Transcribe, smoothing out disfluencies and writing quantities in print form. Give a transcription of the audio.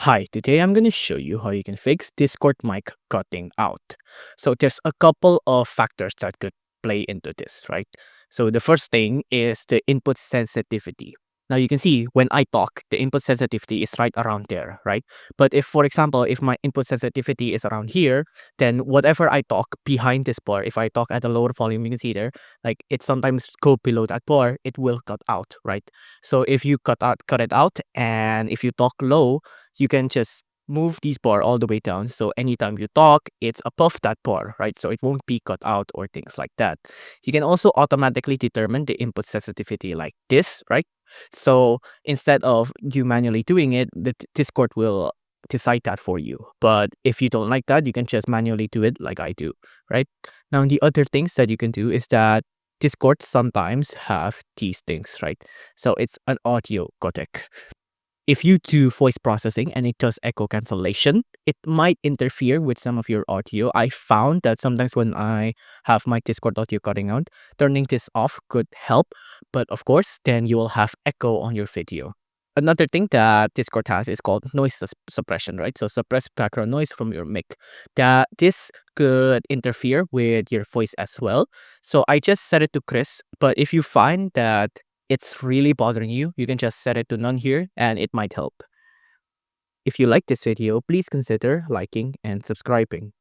Hi, today I'm going to show you how you can fix Discord mic cutting out. So there's a couple of factors that could play into this, right? So the first thing is the input sensitivity. Now you can see when I talk, the input sensitivity is right around there, right? But if, for example, if my input sensitivity is around here, then whatever I talk behind this bar, if I talk at a lower volume, you can see there, like it sometimes go below that bar, it will cut out, right? So if you cut it out, and if you talk low, you can just move this bar all the way down. So anytime you talk, it's above that bar, right? So it won't be cut out or things like that. You can also automatically determine the input sensitivity like this, right? So instead of you manually doing it, the Discord will decide that for you. But if you don't like that, you can just manually do it like I do, right? Now, the other things that you can do is that Discord sometimes have these things, right? So it's an audio codec. If you do voice processing and it does echo cancellation, it might interfere with some of your audio. I found that sometimes when I have my Discord audio cutting out, turning this off could help. But of course, then you will have echo on your video. Another thing that Discord has is called noise suppression, right? So suppress background noise from your mic. That this could interfere with your voice as well. So I just set it to Chris. But if you find that it's really bothering you, you can just set it to none here and it might help. If you like this video, please consider liking and subscribing.